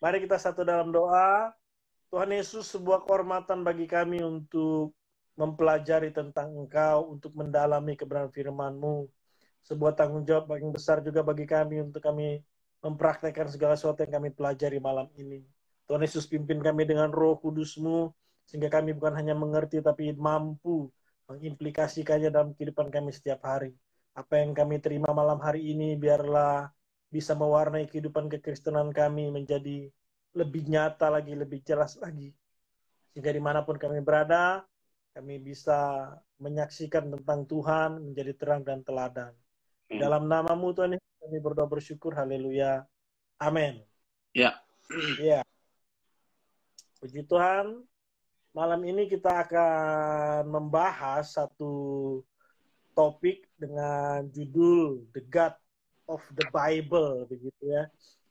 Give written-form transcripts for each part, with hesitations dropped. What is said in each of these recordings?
Mari kita satu dalam doa. Tuhan Yesus, sebuah kehormatan bagi kami untuk mempelajari tentang Engkau, untuk mendalami kebenaran firman-Mu. Sebuah tanggung jawab yang besar juga bagi kami untuk kami mempraktekkan segala sesuatu yang kami pelajari malam ini. Tuhan Yesus, pimpin kami dengan Roh Kudus-Mu, sehingga kami bukan hanya mengerti, tapi mampu mengimplikasikannya dalam kehidupan kami setiap hari. Apa yang kami terima malam hari ini, biarlah bisa mewarnai kehidupan kekristenan kami menjadi lebih nyata lagi, lebih jelas lagi. Sehingga dimanapun kami berada, kami bisa menyaksikan tentang Tuhan, menjadi terang dan teladan. Dalam nama-Mu Tuhan, kami berdoa bersyukur, haleluya, amin. Ya. Ya. Puji Tuhan, malam ini kita akan membahas satu topik dengan judul The God of the Bible, begitu ya.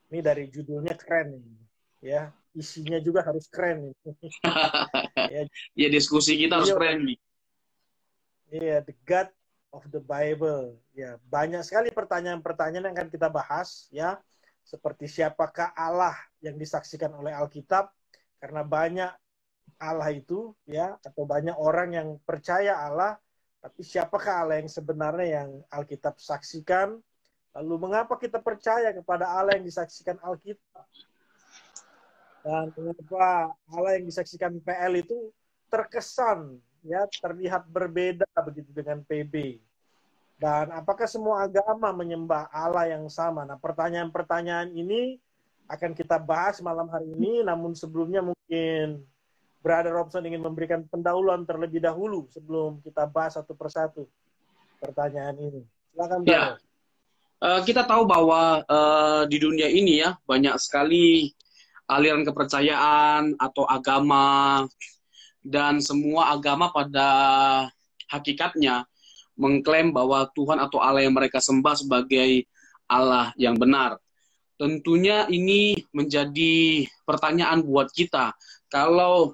Ini dari judulnya keren ini. Ya, isinya juga harus keren. Ya, diskusi kita harus keren nih. Iya, the God of the Bible. Ya, banyak sekali pertanyaan-pertanyaan yang akan kita bahas, ya. Seperti siapakah Allah yang disaksikan oleh Alkitab? Karena banyak Allah itu, ya, atau banyak orang yang percaya Allah, tapi siapakah Allah yang sebenarnya yang Alkitab saksikan? Lalu mengapa kita percaya kepada Allah yang disaksikan Alkitab? Dan mengapa Allah yang disaksikan PL itu terkesan, ya, terlihat berbeda begitu dengan PB? Dan apakah semua agama menyembah Allah yang sama? Nah, pertanyaan-pertanyaan ini akan kita bahas malam hari ini. Namun sebelumnya mungkin Brother Robson ingin memberikan pendahuluan terlebih dahulu sebelum kita bahas satu persatu pertanyaan ini. Silakan, Brother. Kita tahu bahwa di dunia ini ya banyak sekali aliran kepercayaan atau agama, dan semua agama pada hakikatnya mengklaim bahwa Tuhan atau Allah yang mereka sembah sebagai Allah yang benar. Tentunya ini menjadi pertanyaan buat kita. Kalau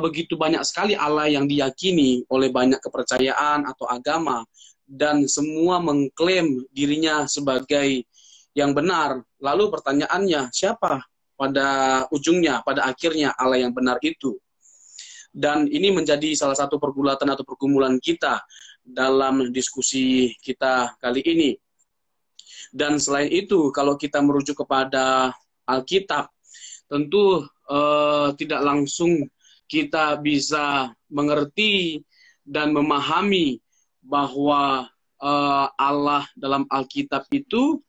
begitu banyak sekali Allah yang diyakini oleh banyak kepercayaan atau agama, dan semua mengklaim dirinya sebagai yang benar, lalu pertanyaannya, siapa pada ujungnya, pada akhirnya Allah yang benar itu? Dan ini menjadi salah satu pergulatan atau pergumulan kita dalam diskusi kita kali ini. Dan selain itu, kalau kita merujuk kepada Alkitab, tentu tidak langsung kita bisa mengerti dan memahami bahwa Allah dalam Alkitab itu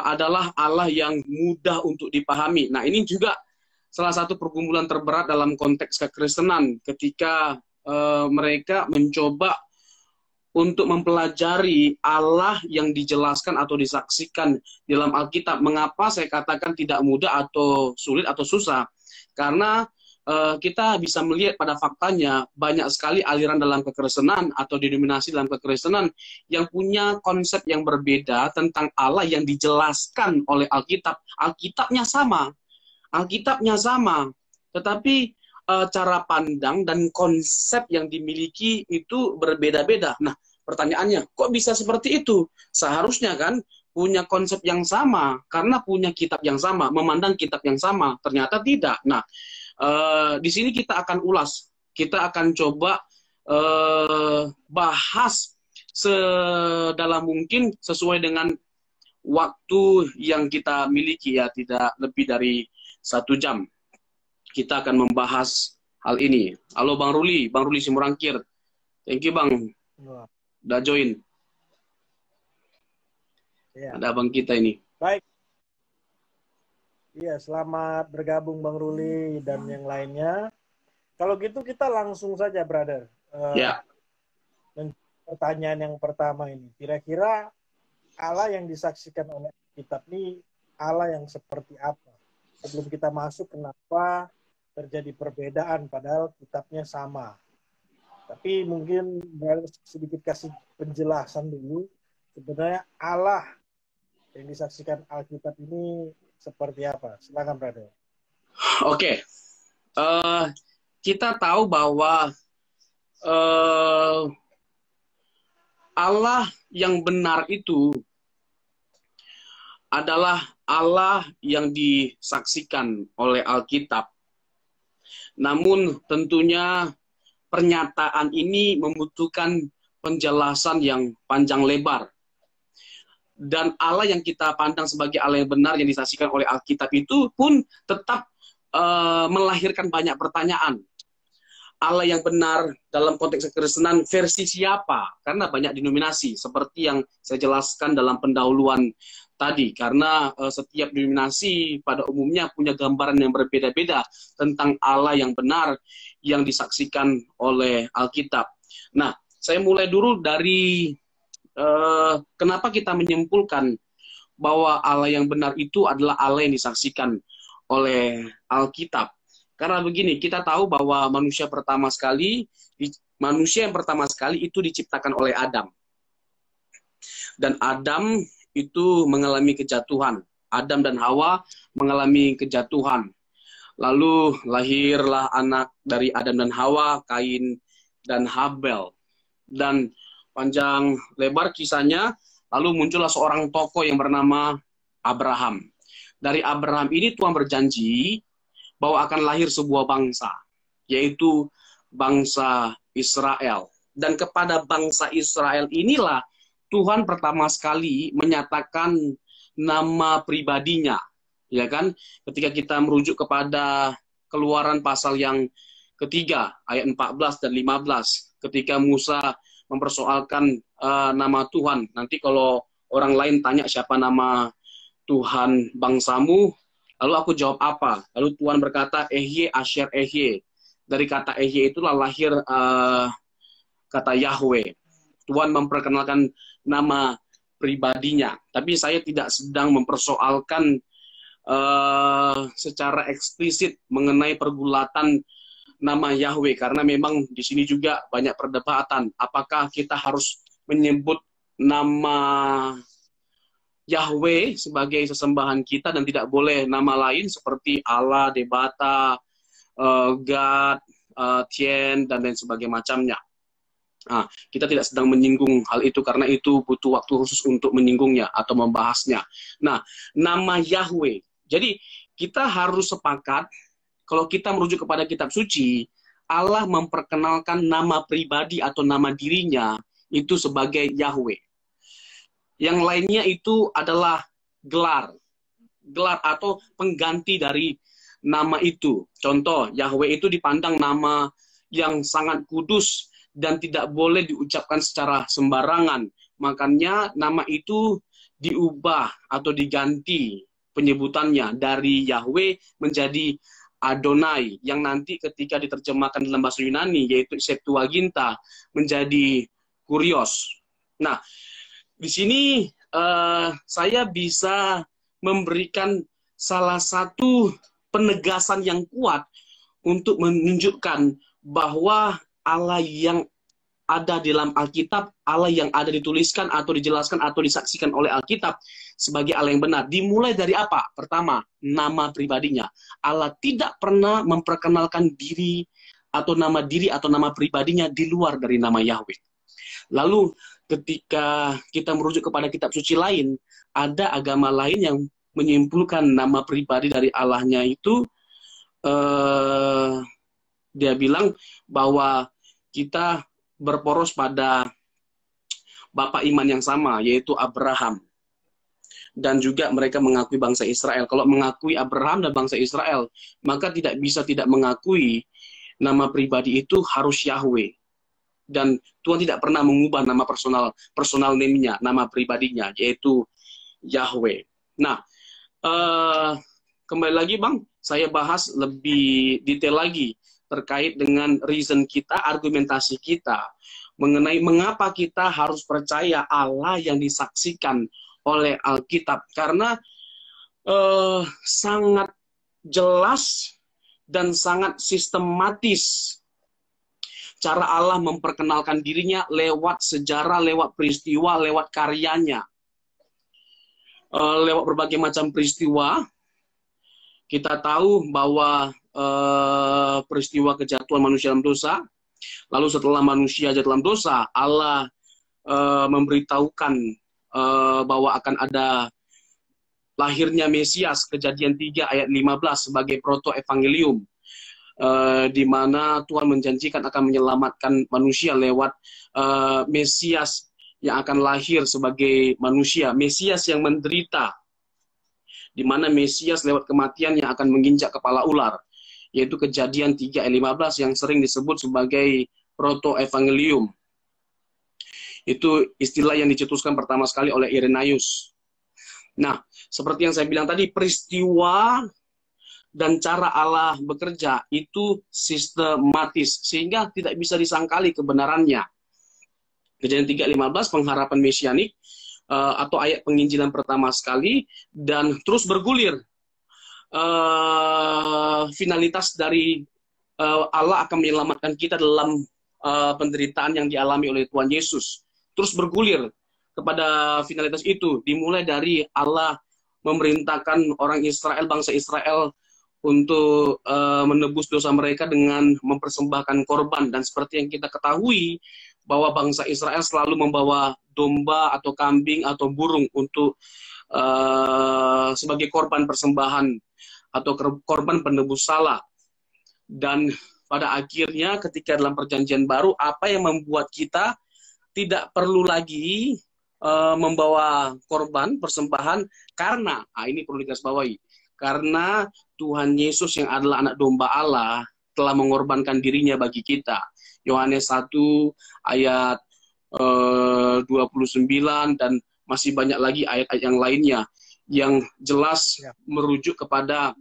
adalah Allah yang mudah untuk dipahami. Nah, ini juga salah satu pergumulan terberat dalam konteks kekristenan ketika mereka mencoba untuk mempelajari Allah yang dijelaskan atau disaksikan dalam Alkitab. Mengapa saya katakan tidak mudah atau sulit atau susah? Karena kita bisa melihat pada faktanya banyak sekali aliran dalam kekristenan atau denominasi dalam kekristenan yang punya konsep yang berbeda tentang Allah yang dijelaskan oleh Alkitab. Alkitabnya sama, tetapi cara pandang dan konsep yang dimiliki itu berbeda-beda. Nah, pertanyaannya, kok bisa seperti itu? Seharusnya kan punya konsep yang sama, karena punya kitab yang sama, memandang kitab yang sama. Ternyata tidak. Nah, di sini kita akan ulas, kita akan coba bahas sedalam mungkin sesuai dengan waktu yang kita miliki, ya, tidak lebih dari 1 jam. Kita akan membahas hal ini. Halo Bang Ruli Simurangkir. Thank you Bang, udah join. Ya. Ada abang kita ini. Baik. Iya, selamat bergabung Bang Ruli dan yang lainnya. Kalau gitu kita langsung saja, Brother. Ya. Pertanyaan yang pertama ini, kira-kira Allah yang disaksikan oleh kitab ini Allah yang seperti apa? Sebelum kita masuk, kenapa terjadi perbedaan padahal kitabnya sama? Tapi mungkin sedikit kasih penjelasan dulu. Sebenarnya Allah yang disaksikan Alkitab ini seperti apa? Silakan, Brother. Oke. Kita tahu bahwa Allah yang benar itu adalah Allah yang disaksikan oleh Alkitab. Namun tentunya pernyataan ini membutuhkan penjelasan yang panjang lebar. Dan Allah yang kita pandang sebagai Allah yang benar yang disaksikan oleh Alkitab itu pun tetap melahirkan banyak pertanyaan. Allah yang benar dalam konteks kekristenan versi siapa? Karena banyak denominasi seperti yang saya jelaskan dalam pendahuluan tadi. Karena setiap denominasi pada umumnya punya gambaran yang berbeda-beda tentang Allah yang benar yang disaksikan oleh Alkitab. Nah, saya mulai dulu dari kenapa kita menyimpulkan bahwa Allah yang benar itu adalah Allah yang disaksikan oleh Alkitab. Karena begini, kita tahu bahwa manusia yang pertama sekali itu diciptakan oleh Adam. Dan Adam itu mengalami kejatuhan. Adam dan Hawa mengalami kejatuhan. Lalu lahirlah anak dari Adam dan Hawa, Kain dan Habel. Dan panjang lebar kisahnya, lalu muncullah seorang tokoh yang bernama Abraham. Dari Abraham ini Tuhan berjanji bahwa akan lahir sebuah bangsa, yaitu bangsa Israel. Dan kepada bangsa Israel inilah Tuhan pertama sekali menyatakan nama pribadinya. Ya kan? Ketika kita merujuk kepada Keluaran pasal yang ketiga, ayat 14 dan 15, ketika Musa mempersoalkan nama Tuhan. Nanti kalau orang lain tanya siapa nama Tuhan bangsamu, lalu aku jawab apa? Lalu Tuhan berkata, Ehye Asher Ehye. Dari kata Ehye itulah lahir kata Yahweh. Tuhan memperkenalkan nama pribadinya. Tapi saya tidak sedang mempersoalkan secara eksplisit mengenai pergulatan nama Yahweh. Karena memang di sini juga banyak perdebatan. Apakah kita harus menyebut nama Yahweh sebagai sesembahan kita dan tidak boleh nama lain seperti Allah, Debata, God, Tien, dan lain sebagainya macamnya. Nah, kita tidak sedang menyinggung hal itu karena itu butuh waktu khusus untuk menyinggungnya atau membahasnya. Nah, nama Yahweh. Jadi kita harus sepakat kalau kita merujuk kepada kitab suci, Allah memperkenalkan nama pribadi atau nama dirinya itu sebagai Yahweh. Yang lainnya itu adalah gelar atau pengganti dari nama itu. Contoh, Yahweh itu dipandang nama yang sangat kudus dan tidak boleh diucapkan secara sembarangan. Makanya nama itu diubah atau diganti penyebutannya dari Yahweh menjadi Adonai, yang nanti ketika diterjemahkan dalam bahasa Yunani yaitu Septuaginta menjadi Kurios. Nah, di sini saya bisa memberikan salah satu penegasan yang kuat untuk menunjukkan bahwa Allah yang ada di dalam Alkitab, Allah yang ada dituliskan atau dijelaskan atau disaksikan oleh Alkitab sebagai Allah yang benar. Dimulai dari apa? Pertama, nama pribadinya. Allah tidak pernah memperkenalkan diri atau nama pribadinya di luar dari nama Yahweh. Lalu ketika kita merujuk kepada kitab suci lain, ada agama lain yang menyimpulkan nama pribadi dari Allahnya itu, dia bilang bahwa kita berporos pada bapak iman yang sama, yaitu Abraham. Dan juga mereka mengakui bangsa Israel. Kalau mengakui Abraham dan bangsa Israel, maka tidak bisa tidak mengakui nama pribadi itu harus Yahweh. Dan Tuhan tidak pernah mengubah nama personal name-nya, nama pribadinya, yaitu Yahweh. Nah, kembali lagi Bang, saya bahas lebih detail lagi terkait dengan reason kita, argumentasi kita, mengenai mengapa kita harus percaya Allah yang disaksikan oleh Alkitab. Karena sangat jelas dan sangat sistematis cara Allah memperkenalkan dirinya lewat sejarah, lewat peristiwa, lewat karyanya. Lewat berbagai macam peristiwa, kita tahu bahwa peristiwa kejatuhan manusia dalam dosa, lalu setelah manusia jatuh dalam dosa, Allah memberitahukan bahwa akan ada lahirnya Mesias, Kejadian 3 ayat 15 sebagai proto-evangelium, di mana Tuhan menjanjikan akan menyelamatkan manusia lewat Mesias yang akan lahir sebagai manusia, Mesias yang menderita, di mana Mesias lewat kematian yang akan menginjak kepala ular, yaitu Kejadian 3 ayat 15 yang sering disebut sebagai proto-evangelium. Itu istilah yang dicetuskan pertama sekali oleh Irenaeus. Nah, seperti yang saya bilang tadi, peristiwa dan cara Allah bekerja itu sistematis, sehingga tidak bisa disangkali kebenarannya. Kejadian 3:15, pengharapan mesianik, atau ayat penginjilan pertama sekali, dan terus bergulir. Finalitas dari Allah akan menyelamatkan kita dalam penderitaan yang dialami oleh Tuhan Yesus. Terus bergulir kepada finalitas itu, dimulai dari Allah memerintahkan orang Israel, bangsa Israel, untuk menebus dosa mereka dengan mempersembahkan korban. Dan seperti yang kita ketahui, bahwa bangsa Israel selalu membawa domba atau kambing atau burung untuk sebagai korban persembahan atau korban penebus salah. Dan pada akhirnya ketika dalam perjanjian baru, apa yang membuat kita tidak perlu lagi membawa korban persembahan, karena ini perlu digarisbawahi, karena Tuhan Yesus yang adalah anak domba Allah telah mengorbankan dirinya bagi kita. Yohanes 1 ayat 29 dan masih banyak lagi ayat-ayat yang lainnya yang jelas merujuk kepada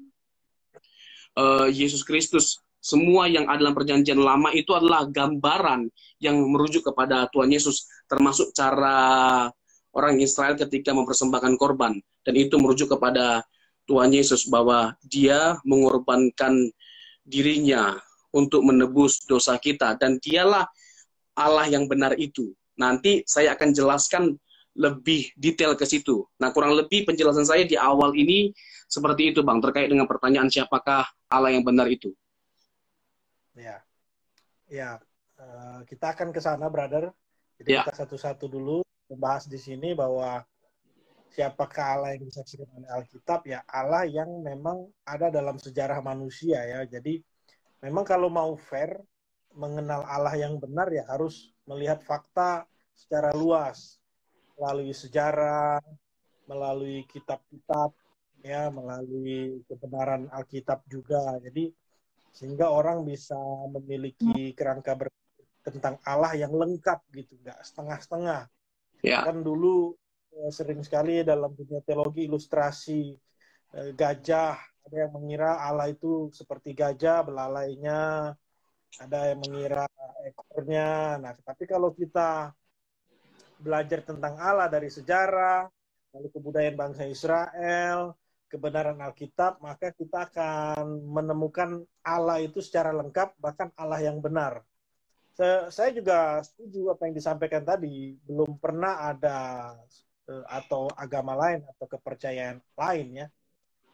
Yesus Kristus. Semua yang ada dalam perjanjian lama itu adalah gambaran yang merujuk kepada Tuhan Yesus, termasuk cara orang Israel ketika mempersembahkan korban. Dan itu merujuk kepada Tuhan Yesus, bahwa dia mengorbankan dirinya untuk menebus dosa kita. Dan dialah Allah yang benar itu. Nanti saya akan jelaskan lebih detail ke situ. Nah, kurang lebih penjelasan saya di awal ini seperti itu, Bang, terkait dengan pertanyaan siapakah Allah yang benar itu. Ya, kita akan ke sana, brother. Jadi kita satu-satu dulu membahas di sini bahwa siapakah Allah yang disaksikan oleh Alkitab? Ya, Allah yang memang ada dalam sejarah manusia ya. Jadi memang kalau mau fair mengenal Allah yang benar ya harus melihat fakta secara luas, melalui sejarah, melalui kitab-kitab, ya, melalui kebenaran Alkitab juga. Jadi sehingga orang bisa memiliki kerangka tentang Allah yang lengkap gitu, nggak setengah-setengah. Kan dulu sering sekali dalam dunia teologi ilustrasi gajah, ada yang mengira Allah itu seperti gajah, belalainya, ada yang mengira ekornya. Nah, tapi kalau kita belajar tentang Allah dari sejarah, lalu kebudayaan bangsa Israel, kebenaran Alkitab, maka kita akan menemukan Allah itu secara lengkap, bahkan Allah yang benar. Saya juga setuju apa yang disampaikan tadi, belum pernah ada atau agama lain atau kepercayaan lain ya,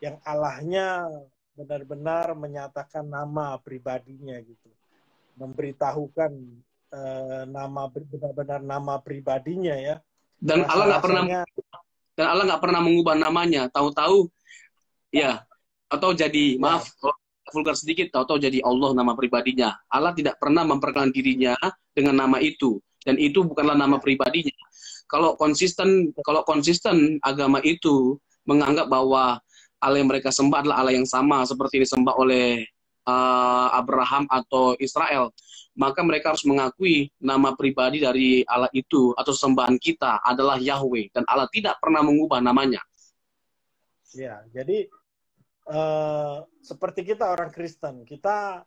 yang Allahnya benar-benar menyatakan nama pribadinya gitu, memberitahukan benar-benar nama pribadinya ya. Dan Allah nggak pernah mengubah namanya. Tahu-tahu ya, atau jadi maaf vulgar sedikit, tahu-tahu jadi Allah nama pribadinya. Allah tidak pernah memperkenalkan dirinya dengan nama itu, dan itu bukanlah nama pribadinya. Kalau konsisten agama itu menganggap bahwa Allah yang mereka sembah adalah Allah yang sama seperti disembah oleh Abraham atau Israel, maka mereka harus mengakui nama pribadi dari Allah itu atau sembahan kita adalah Yahweh, dan Allah tidak pernah mengubah namanya. Ya, jadi seperti kita orang Kristen, kita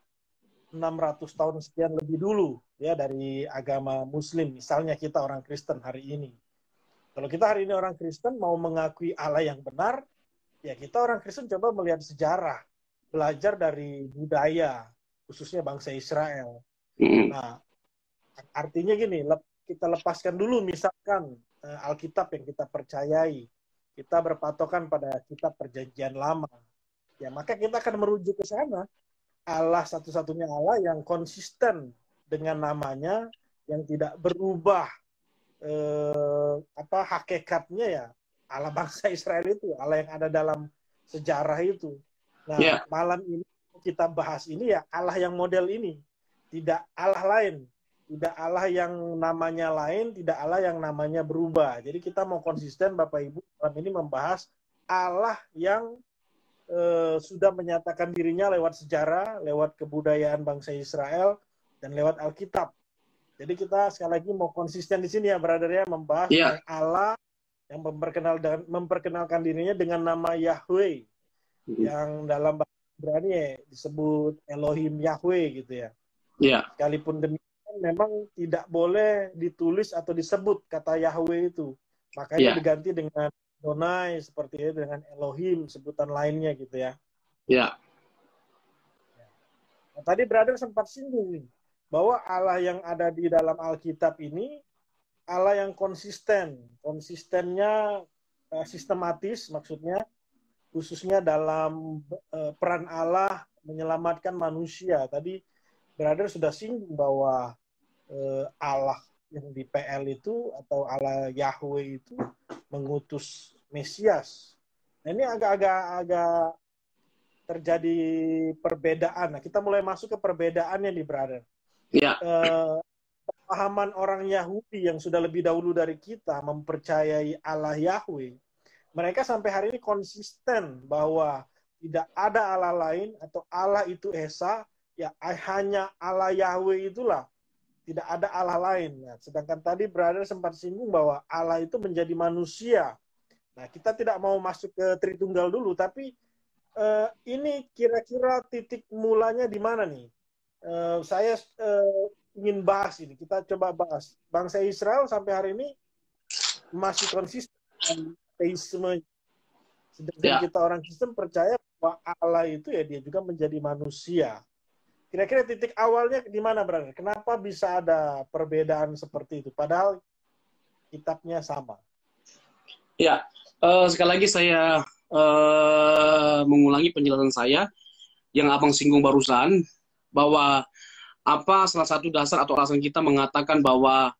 600 tahun sekian lebih dulu ya dari agama Muslim. Misalnya kita orang Kristen hari ini. Kalau kita hari ini orang Kristen mau mengakui Allah yang benar, ya kita orang Kristen coba melihat sejarah, belajar dari budaya, khususnya bangsa Israel. Nah, artinya gini, kita lepaskan dulu misalkan Alkitab yang kita percayai, kita berpatokan pada kitab perjanjian lama. Ya, maka kita akan merujuk ke sana. Allah satu-satunya Allah yang konsisten dengan namanya, yang tidak berubah hakikatnya ya. Allah bangsa Israel itu, Allah yang ada dalam sejarah itu. Nah, malam ini kita bahas ini ya Allah yang model ini, tidak Allah lain, tidak Allah yang namanya lain, tidak Allah yang namanya berubah. Jadi kita mau konsisten Bapak Ibu malam ini membahas Allah yang sudah menyatakan dirinya lewat sejarah, lewat kebudayaan bangsa Israel, dan lewat Alkitab. Jadi kita sekali lagi mau konsisten di sini ya, brother ya, membahas tentang Allah yang memperkenalkan dirinya dengan nama Yahweh, yang dalam bahasa Ibrani ya, disebut Elohim Yahweh gitu ya. Sekalipun demikian memang tidak boleh ditulis atau disebut kata Yahweh itu. Makanya diganti dengan Adonai seperti itu, dengan Elohim sebutan lainnya gitu ya. Nah, tadi brother sempat singgung nih, bahwa Allah yang ada di dalam Alkitab ini Allah yang konsisten. Konsistennya sistematis maksudnya, khususnya dalam peran Allah menyelamatkan manusia. Tadi brother sudah singgung bahwa Allah yang di PL itu atau Allah Yahweh itu mengutus Mesias. Nah, ini agak terjadi perbedaan. Nah, kita mulai masuk ke perbedaannya nih, brother. Pemahaman orang Yahudi yang sudah lebih dahulu dari kita mempercayai Allah Yahweh, mereka sampai hari ini konsisten bahwa tidak ada Allah lain atau Allah itu Esa, ya hanya Allah Yahweh itulah, tidak ada Allah lain. Nah, sedangkan tadi brother sempat singgung bahwa Allah itu menjadi manusia. Nah, kita tidak mau masuk ke Tritunggal dulu, tapi ini kira-kira titik mulanya di mana nih? Saya ingin bahas ini. Kita coba bahas. Bangsa Israel sampai hari ini masih konsisten dengan teisme. Sedangkan kita orang Kristen percaya bahwa Allah itu ya dia juga menjadi manusia. Kira-kira titik awalnya di mana, brother? Kenapa bisa ada perbedaan seperti itu? Padahal kitabnya sama. Sekali lagi saya mengulangi penjelasan saya yang abang singgung barusan, bahwa apa salah satu dasar atau alasan kita mengatakan bahwa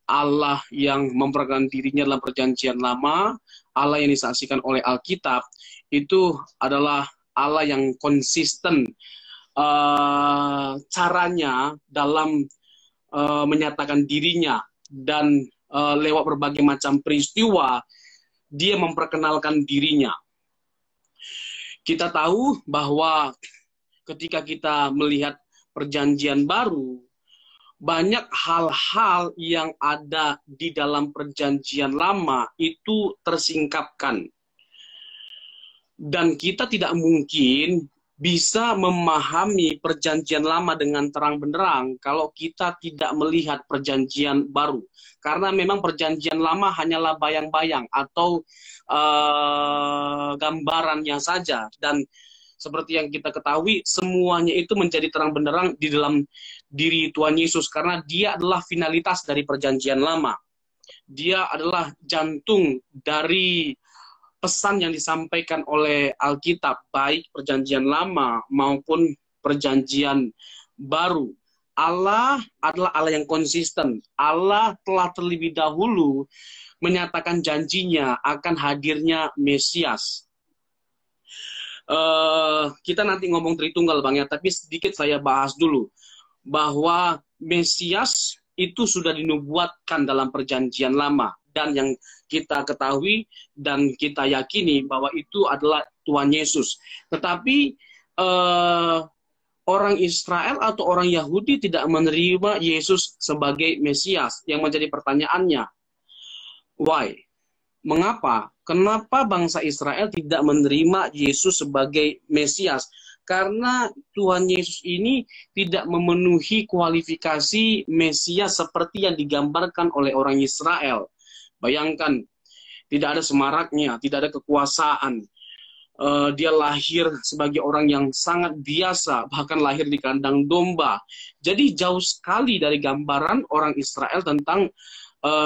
Allah yang memperkenalkan dirinya dalam perjanjian lama, Allah yang disaksikan oleh Alkitab, itu adalah Allah yang konsisten caranya dalam menyatakan dirinya, dan lewat berbagai macam peristiwa dia memperkenalkan dirinya. Kita tahu bahwa ketika kita melihat perjanjian baru, banyak hal-hal yang ada di dalam perjanjian lama itu tersingkapkan. Dan kita tidak mungkin bisa memahami perjanjian lama dengan terang benderang kalau kita tidak melihat perjanjian baru. Karena memang perjanjian lama hanyalah bayang-bayang atau gambarannya saja. Dan seperti yang kita ketahui, semuanya itu menjadi terang benderang di dalam diri Tuhan Yesus, karena dia adalah finalitas dari perjanjian lama. Dia adalah jantung dari pesan yang disampaikan oleh Alkitab, baik perjanjian lama maupun perjanjian baru. Allah adalah Allah yang konsisten. Allah telah terlebih dahulu menyatakan janjinya akan hadirnya Mesias. Kita nanti ngomong Tritunggal, Bang, ya, tapi sedikit saya bahas dulu bahwa Mesias itu sudah dinubuatkan dalam perjanjian lama, dan yang kita ketahui dan kita yakini bahwa itu adalah Tuhan Yesus. Tetapi orang Israel atau orang Yahudi tidak menerima Yesus sebagai Mesias. Yang menjadi pertanyaannya, why? Mengapa? Kenapa bangsa Israel tidak menerima Yesus sebagai Mesias? Karena Tuhan Yesus ini tidak memenuhi kualifikasi Mesias seperti yang digambarkan oleh orang Israel. Bayangkan, tidak ada semaraknya, tidak ada kekuasaan. Dia lahir sebagai orang yang sangat biasa, bahkan lahir di kandang domba. Jadi jauh sekali dari gambaran orang Israel tentang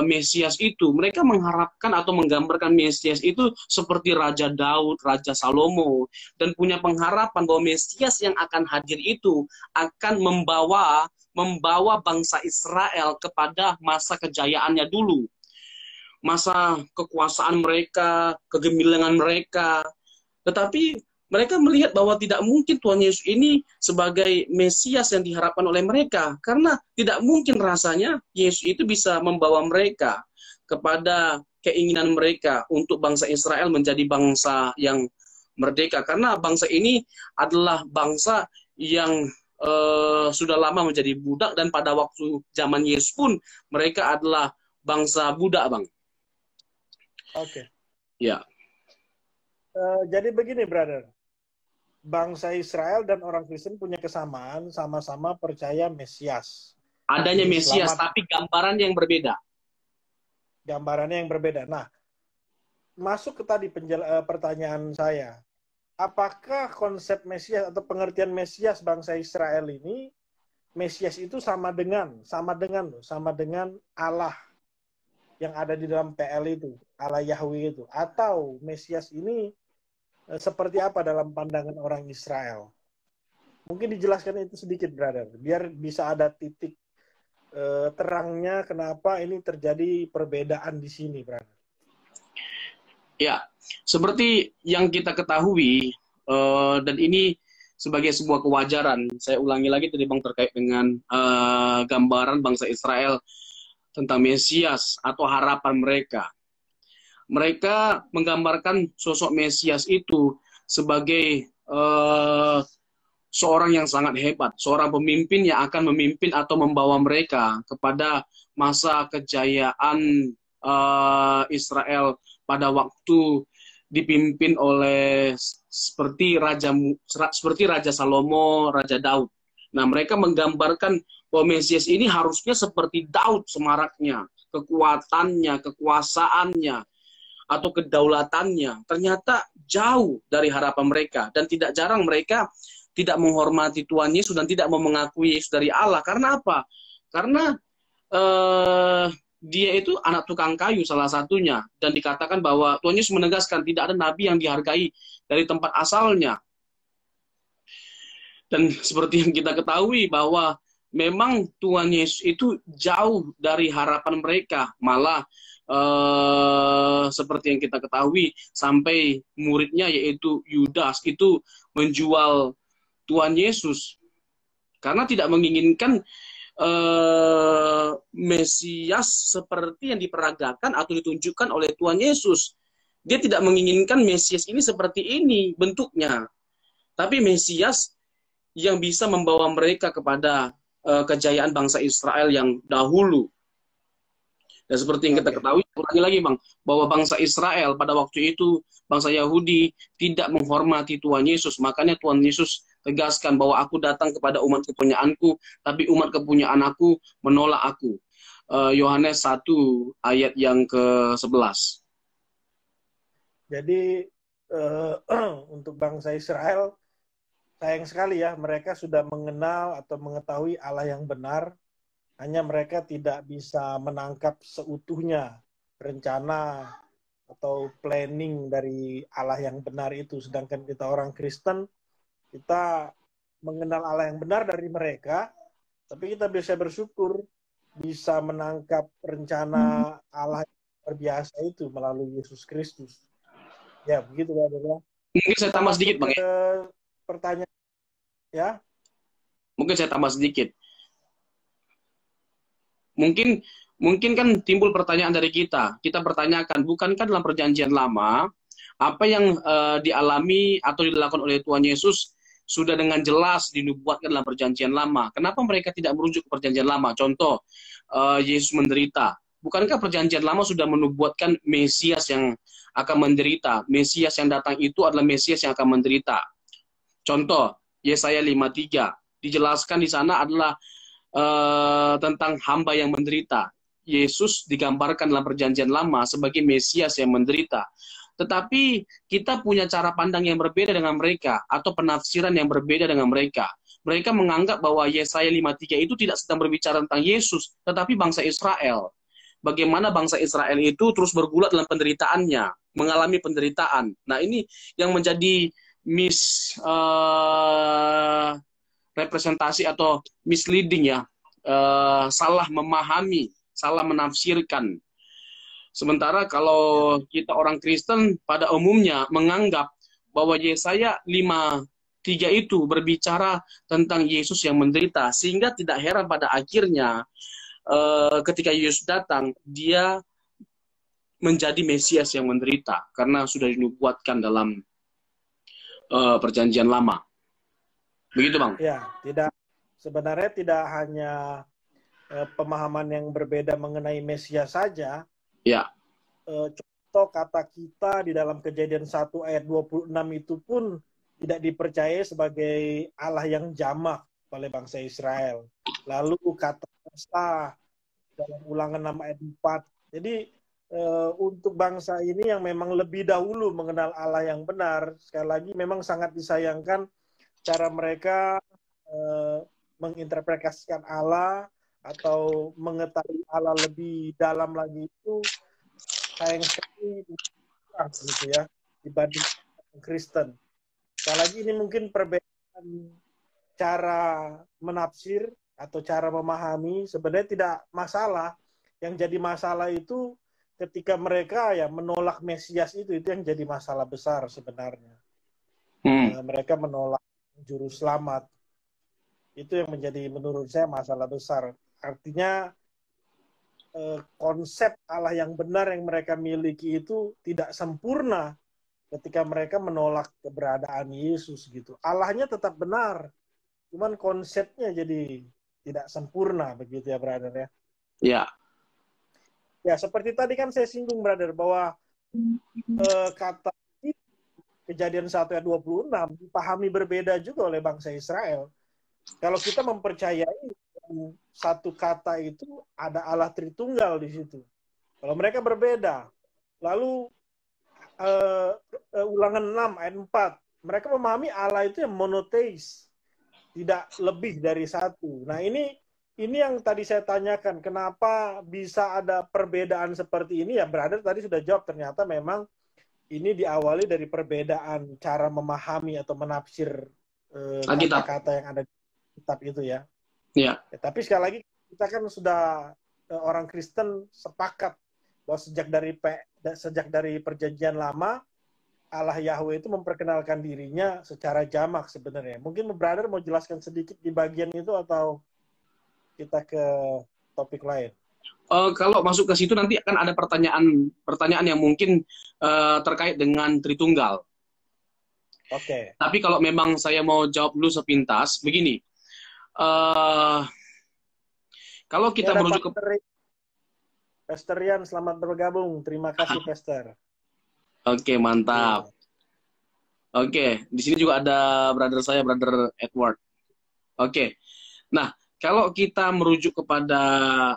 Mesias itu. Mereka mengharapkan atau menggambarkan Mesias itu seperti Raja Daud, Raja Salomo, dan punya pengharapan bahwa Mesias yang akan hadir itu akan membawa bangsa Israel kepada masa kejayaannya dulu. masa kekuasaan mereka, kegemilangan mereka. Tetapi mereka melihat bahwa tidak mungkin Tuhan Yesus ini sebagai Mesias yang diharapkan oleh mereka. Karena tidak mungkin rasanya Yesus itu bisa membawa mereka kepada keinginan mereka untuk bangsa Israel menjadi bangsa yang merdeka. Karena bangsa ini adalah bangsa yang sudah lama menjadi budak, dan pada waktu zaman Yesus pun mereka adalah bangsa budak, Bang. Oke. Ya. Jadi begini, brother. Bangsa Israel dan orang Kristen punya kesamaan, sama-sama percaya Mesias. Adanya Juru Mesias, selamat. tapi gambaran yang berbeda. Gambarannya yang berbeda. Nah, masuk ke tadi pertanyaan saya. Apakah konsep Mesias atau pengertian Mesias bangsa Israel ini, Mesias itu sama dengan Allah yang ada di dalam PL itu, Allah Yahweh itu, atau Mesias ini seperti apa dalam pandangan orang Israel? Mungkin dijelaskan itu sedikit, brother, biar bisa ada titik terangnya kenapa ini terjadi perbedaan di sini, brother. Ya, seperti yang kita ketahui, dan ini sebagai sebuah kewajaran, saya ulangi lagi tadi Bang terkait dengan gambaran bangsa Israel tentang Mesias atau harapan mereka. Mereka menggambarkan sosok Mesias itu sebagai seorang yang sangat hebat, seorang pemimpin yang akan memimpin atau membawa mereka kepada masa kejayaan Israel pada waktu dipimpin oleh seperti Raja Salomo, Raja Daud. Nah, mereka menggambarkan bahwa Mesias ini harusnya seperti Daud semaraknya, kekuatannya, kekuasaannya, atau kedaulatannya. Ternyata jauh dari harapan mereka, dan tidak jarang mereka tidak menghormati Tuhan Yesus dan tidak mau mengakui Yesus dari Allah. Karena apa? Karena dia itu anak tukang kayu salah satunya, dan dikatakan bahwa Tuhan Yesus menegaskan tidak ada nabi yang dihargai dari tempat asalnya. Dan seperti yang kita ketahui bahwa memang Tuhan Yesus itu jauh dari harapan mereka, malah seperti yang kita ketahui sampai muridnya yaitu Yudas itu menjual Tuhan Yesus karena tidak menginginkan Mesias seperti yang diperagakan atau ditunjukkan oleh Tuhan Yesus. Dia tidak menginginkan Mesias ini seperti ini bentuknya, tapi Mesias yang bisa membawa mereka kepada kejayaan bangsa Israel yang dahulu. Dan seperti yang kita ketahui, ulangi lagi Bang, bahwa bangsa Israel pada waktu itu, bangsa Yahudi tidak menghormati Tuhan Yesus. Makanya Tuhan Yesus tegaskan bahwa aku datang kepada umat kepunyaanku, tapi umat kepunyaan aku menolak aku. Yohanes 1 ayat yang ke-11. Jadi untuk bangsa Israel, sayang sekali ya, mereka sudah mengenal atau mengetahui Allah yang benar, hanya mereka tidak bisa menangkap seutuhnya rencana atau planning dari Allah yang benar itu. Sedangkan kita orang Kristen, kita mengenal Allah yang benar dari mereka, tapi kita bisa bersyukur bisa menangkap rencana Allah yang luar biasa itu melalui Yesus Kristus. Ya, begitu ya, Bro. Mungkin saya tambah sedikit, Bang. Pertanyaan, ya. Mungkin saya tambah sedikit. Mungkin kan timbul pertanyaan dari kita. Kita bertanyakan, bukankah dalam perjanjian lama apa yang dialami atau dilakukan oleh Tuhan Yesus sudah dengan jelas dinubuatkan dalam perjanjian lama? Kenapa mereka tidak merujuk ke perjanjian lama? Contoh, Yesus menderita. Bukankah perjanjian lama sudah menubuatkan Mesias yang akan menderita? Mesias yang datang itu adalah Mesias yang akan menderita. Contoh, Yesaya 53. Dijelaskan di sana adalah tentang hamba yang menderita. Yesus digambarkan dalam perjanjian lama sebagai Mesias yang menderita. Tetapi kita punya cara pandang yang berbeda dengan mereka, atau penafsiran yang berbeda dengan mereka. Mereka menganggap bahwa Yesaya 53 itu tidak sedang berbicara tentang Yesus, tetapi bangsa Israel. Bagaimana bangsa Israel itu terus bergulat dalam penderitaannya, mengalami penderitaan. Nah, ini yang menjadi representasi atau misleading ya, salah memahami, salah menafsirkan. Sementara kalau kita orang Kristen pada umumnya menganggap bahwa Yesaya 5:3 itu berbicara tentang Yesus yang menderita, sehingga tidak heran pada akhirnya ketika Yesus datang, dia menjadi Mesias yang menderita karena sudah dinubuatkan dalam perjanjian lama. Begitu, Bang? Ya, sebenarnya tidak hanya pemahaman yang berbeda mengenai Mesias saja. Ya. Contoh kata kita di dalam Kejadian 1 ayat 26 itu pun tidak dipercaya sebagai Allah yang jamak oleh bangsa Israel. Lalu kata Musa dalam Ulangan 6 ayat 4. Jadi untuk bangsa ini yang memang lebih dahulu mengenal Allah yang benar, sekali lagi memang sangat disayangkan cara mereka menginterpretasikan Allah atau mengetahui Allah lebih dalam lagi itu sayang sekali gitu ya dibanding Kristen. Sekali lagi ini mungkin perbedaan cara menafsir atau cara memahami, sebenarnya tidak masalah. Yang jadi masalah itu ketika mereka ya menolak Mesias itu yang jadi masalah besar sebenarnya. Mereka menolak juru selamat. Itu yang menjadi menurut saya masalah besar. Artinya konsep Allah yang benar yang mereka miliki itu tidak sempurna ketika mereka menolak keberadaan Yesus gitu. Allahnya tetap benar, cuman konsepnya jadi tidak sempurna begitu ya, brother ya. Ya. Ya, seperti tadi kan saya singgung, brother, bahwa kata Kejadian 1 ayat 26 dipahami berbeda juga oleh bangsa Israel. Kalau kita mempercayai satu kata itu ada Allah Tritunggal di situ. Kalau mereka berbeda. Lalu Ulangan 6 ayat 4, mereka memahami Allah itu yang monoteis, tidak lebih dari satu. Nah, ini yang tadi saya tanyakan, kenapa bisa ada perbedaan seperti ini? Ya, brother tadi sudah jawab, ternyata memang ini diawali dari perbedaan cara memahami atau menafsir kata-kata yang ada di kitab itu ya. Ya. Tapi sekali lagi kita kan sudah orang Kristen sepakat bahwa sejak dari perjanjian lama Allah Yahweh itu memperkenalkan dirinya secara jamak sebenarnya. Mungkin brother mau jelaskan sedikit di bagian itu atau kita ke topik lain? Kalau masuk ke situ nanti akan ada pertanyaan yang mungkin terkait dengan Tritunggal. Oke. Tapi kalau memang saya mau jawab dulu sepintas, begini. Kalau kita merujuk ke Pastor Rian, selamat bergabung. Terima kasih, Pastor. Oke, mantap. Oke, di sini juga ada brother saya, brother Edward. Oke. Nah, kalau kita merujuk kepada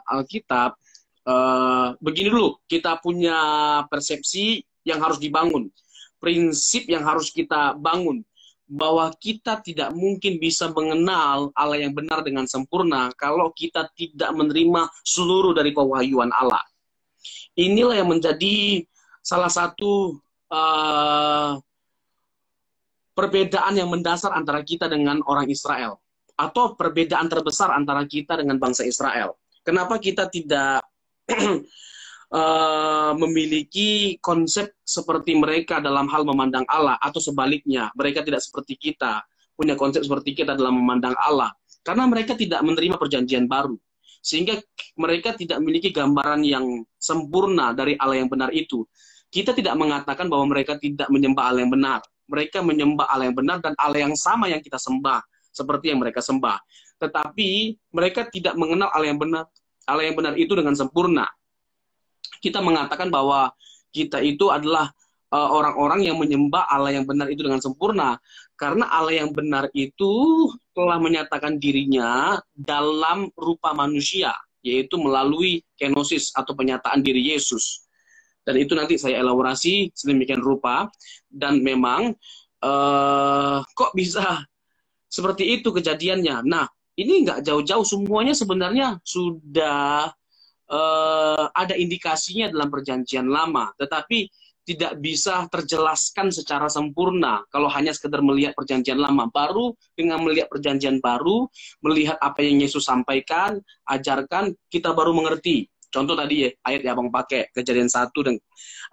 Alkitab, begini dulu, kita punya persepsi yang harus dibangun. Prinsip yang harus kita bangun. Bahwa kita tidak mungkin bisa mengenal Allah yang benar dengan sempurna kalau kita tidak menerima seluruh dari pewahyuan Allah. Inilah yang menjadi salah satu perbedaan yang mendasar antara kita dengan orang Israel. Atau perbedaan terbesar antara kita dengan bangsa Israel. Kenapa kita tidak memiliki konsep seperti mereka dalam hal memandang Allah, atau sebaliknya, mereka tidak seperti kita, punya konsep seperti kita dalam memandang Allah, karena mereka tidak menerima perjanjian baru, sehingga mereka tidak memiliki gambaran yang sempurna dari Allah yang benar itu. Kita tidak mengatakan bahwa mereka tidak menyembah Allah yang benar, mereka menyembah Allah yang benar dan Allah yang sama yang kita sembah, seperti yang mereka sembah, tetapi mereka tidak mengenal Allah yang benar itu dengan sempurna. Kita mengatakan bahwa kita itu adalah orang-orang yang menyembah Allah yang benar itu dengan sempurna. Karena Allah yang benar itu telah menyatakan dirinya dalam rupa manusia, yaitu melalui kenosis atau penyataan diri Yesus. Dan itu nanti saya elaborasi sedemikian rupa. Dan memang kok bisa seperti itu kejadiannya. Nah, ini nggak jauh-jauh, semuanya sebenarnya sudah ada indikasinya dalam perjanjian lama, tetapi tidak bisa terjelaskan secara sempurna kalau hanya sekedar melihat perjanjian lama. Baru dengan melihat perjanjian baru, melihat apa yang Yesus sampaikan, ajarkan, kita baru mengerti Contoh tadi ya, ayat yang Abang pakai, Kejadian 1 dan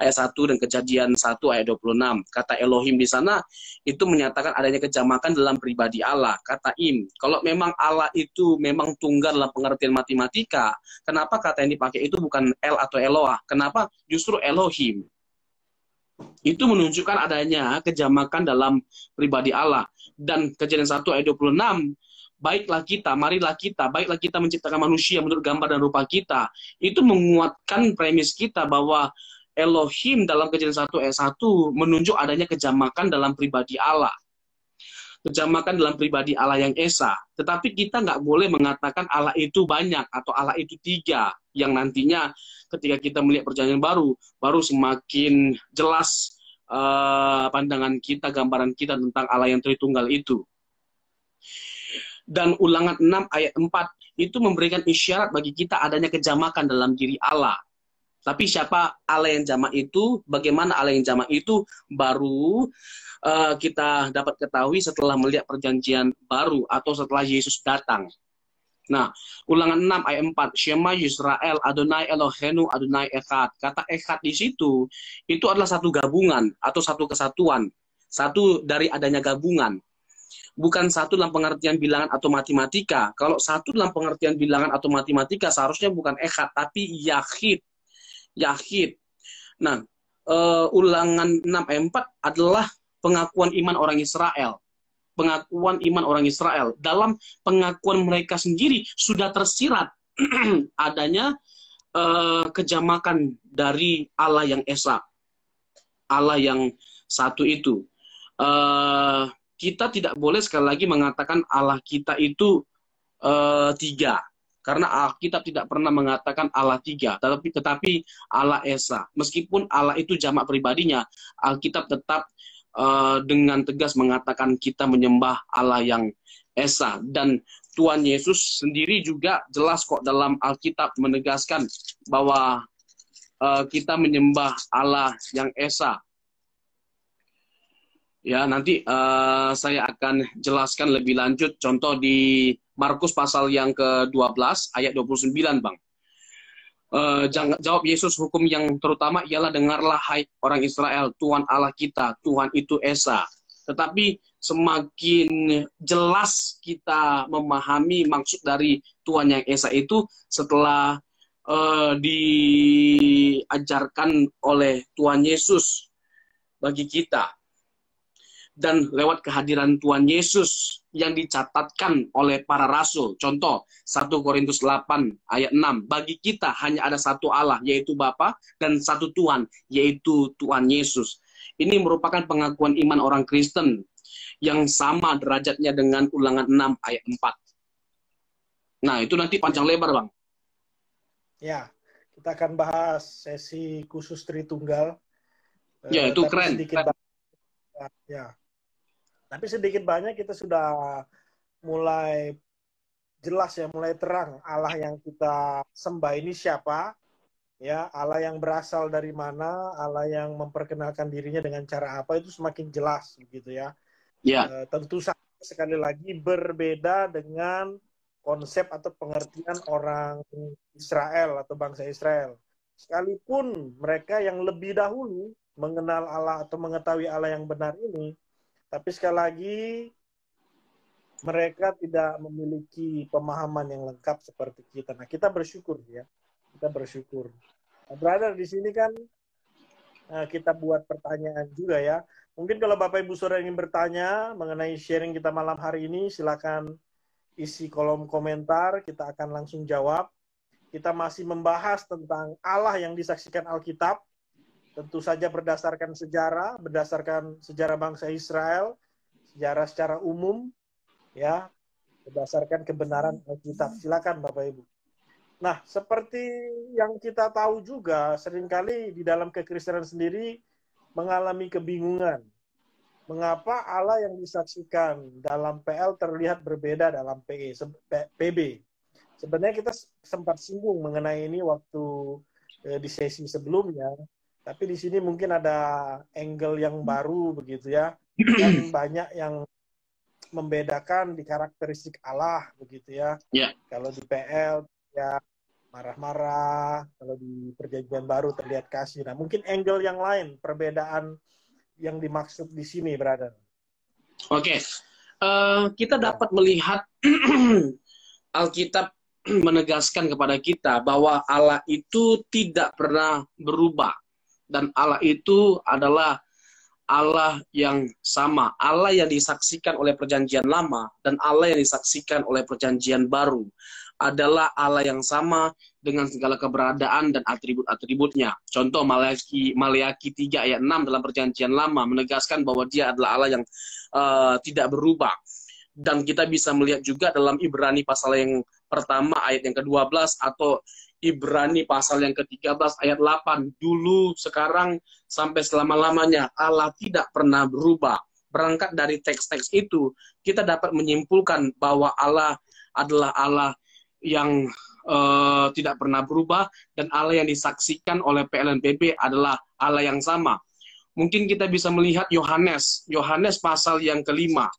ayat 1 dan Kejadian 1 ayat 26. Kata Elohim di sana itu menyatakan adanya kejamakan dalam pribadi Allah. Kata Im, kalau memang Allah itu memang tunggal dalam pengertian matematika, kenapa kata yang dipakai itu bukan El atau Eloah? Kenapa justru Elohim? Itu menunjukkan adanya kejamakan dalam pribadi Allah. Dan Kejadian 1 ayat 26, baiklah kita menciptakan manusia menurut gambar dan rupa kita. Itu menguatkan premis kita bahwa Elohim dalam Kejadian 1 ayat 1 menunjuk adanya kejamakan dalam pribadi Allah. Kejamakan dalam pribadi Allah yang Esa. Tetapi kita nggak boleh mengatakan Allah itu banyak atau Allah itu tiga. Yang nantinya ketika kita melihat perjanjian baru semakin jelas pandangan kita, gambaran kita tentang Allah yang Tritunggal itu. Dan Ulangan 6 ayat 4 itu memberikan isyarat bagi kita adanya kejamakan dalam diri Allah. Tapi siapa Allah yang jamak itu, bagaimana Allah yang jamak itu, baru kita dapat ketahui setelah melihat perjanjian baru atau setelah Yesus datang. Nah, Ulangan 6 ayat 4, Shema Yisrael, Adonai Elohenu, Adonai Echad. Kata Echad di situ, itu adalah satu gabungan atau satu kesatuan. Satu dari adanya gabungan. Bukan satu dalam pengertian bilangan atau matematika. Kalau satu dalam pengertian bilangan atau matematika, seharusnya bukan Echad, tapi Yahid. Yahid. Nah, Ulangan 6 ayat 4 adalah pengakuan iman orang Israel. Pengakuan iman orang Israel. Dalam pengakuan mereka sendiri sudah tersirat adanya kejamakan dari Allah yang Esa. Allah yang satu itu. Kita tidak boleh sekali lagi mengatakan Allah kita itu tiga. Karena Alkitab tidak pernah mengatakan Allah tiga. Tetapi Allah Esa. Meskipun Allah itu jamak pribadinya, Alkitab tetap dengan tegas mengatakan kita menyembah Allah yang Esa. Dan Tuhan Yesus sendiri juga jelas kok dalam Alkitab menegaskan bahwa kita menyembah Allah yang Esa. Ya, nanti saya akan jelaskan lebih lanjut. Contoh di Markus pasal yang ke-12 ayat 29, Bang. Jawab Yesus, hukum yang terutama ialah dengarlah hai orang Israel, Tuhan Allah kita, Tuhan itu Esa. Tetapi semakin jelas kita memahami maksud dari Tuhan yang Esa itu setelah diajarkan oleh Tuhan Yesus bagi kita. Dan lewat kehadiran Tuhan Yesus yang dicatatkan oleh para rasul. Contoh, 1 Korintus 8 ayat 6. Bagi kita hanya ada satu Allah, yaitu Bapa, dan satu Tuhan, yaitu Tuhan Yesus. Ini merupakan pengakuan iman orang Kristen yang sama derajatnya dengan Ulangan 6 ayat 4. Nah, itu nanti panjang lebar, Bang. Ya, kita akan bahas sesi khusus Tritunggal. Ya, itu keren. Ya. Tapi sedikit banyak kita sudah mulai jelas ya, mulai terang Allah yang kita sembah ini siapa, ya, Allah yang berasal dari mana, Allah yang memperkenalkan dirinya dengan cara apa, itu semakin jelas begitu ya. Ya. Tentu saja sekali lagi berbeda dengan konsep atau pengertian orang Israel atau bangsa Israel. Sekalipun mereka yang lebih dahulu mengenal Allah atau mengetahui Allah yang benar ini, tapi sekali lagi mereka tidak memiliki pemahaman yang lengkap seperti kita. Nah, kita bersyukur ya. Kita bersyukur. Nah, brother, di sini kan kita buat pertanyaan juga ya. Mungkin kalau Bapak Ibu Saudara ingin bertanya mengenai sharing kita malam hari ini, silakan isi kolom komentar, kita akan langsung jawab. Kita masih membahas tentang Allah yang disaksikan Alkitab. Tentu saja berdasarkan sejarah bangsa Israel, sejarah secara umum, ya, berdasarkan kebenaran Alkitab. Silakan Bapak Ibu. Nah, seperti yang kita tahu juga, seringkali di dalam kekristenan sendiri mengalami kebingungan. Mengapa Allah yang disaksikan dalam PL terlihat berbeda dalam PB? Sebenarnya kita sempat singgung mengenai ini waktu di sesi sebelumnya. Tapi di sini mungkin ada angle yang baru begitu ya. Dan banyak yang membedakan di karakteristik Allah begitu ya. Yeah. Kalau di PL ya marah-marah, kalau di perjanjian baru terlihat kasih. Nah, mungkin angle yang lain, perbedaan yang dimaksud di sini, brother. Oke, kita Ya, dapat melihat Alkitab menegaskan kepada kita bahwa Allah itu tidak pernah berubah. Dan Allah itu adalah Allah yang sama. Allah yang disaksikan oleh perjanjian lama dan Allah yang disaksikan oleh perjanjian baru adalah Allah yang sama dengan segala keberadaan dan atribut-atributnya. Contoh Maleakhi 3 ayat 6 dalam perjanjian lama menegaskan bahwa dia adalah Allah yang tidak berubah. Dan kita bisa melihat juga dalam Ibrani pasal yang pertama ayat yang ke-12 atau Ibrani pasal yang ke-13 ayat 8. Dulu, sekarang, sampai selama-lamanya Allah tidak pernah berubah. Berangkat dari teks-teks itu, kita dapat menyimpulkan bahwa Allah adalah Allah yang tidak pernah berubah dan Allah yang disaksikan oleh PLNPB adalah Allah yang sama. Mungkin kita bisa melihat Yohanes pasal yang kelima.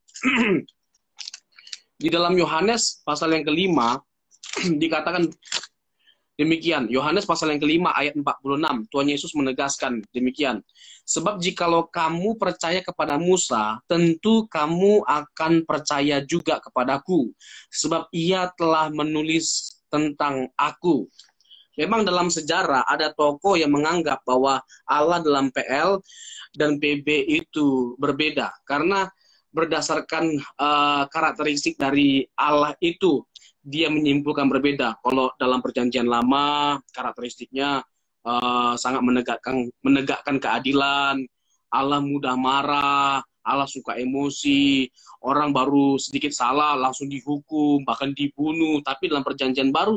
Di dalam Yohanes pasal yang kelima dikatakan demikian. Yohanes pasal yang kelima ayat 46. Tuhan Yesus menegaskan demikian. Sebab jikalau kamu percaya kepada Musa, tentu kamu akan percaya juga kepadaku. Sebab ia telah menulis tentang aku. Memang dalam sejarah ada tokoh yang menganggap bahwa Allah dalam PL dan PB itu berbeda. Karena berdasarkan karakteristik dari Allah itu, dia menyimpulkan berbeda. Kalau dalam perjanjian lama, karakteristiknya sangat menegakkan keadilan, Allah mudah marah, Allah suka emosi, orang baru sedikit salah langsung dihukum, bahkan dibunuh. Tapi dalam perjanjian baru,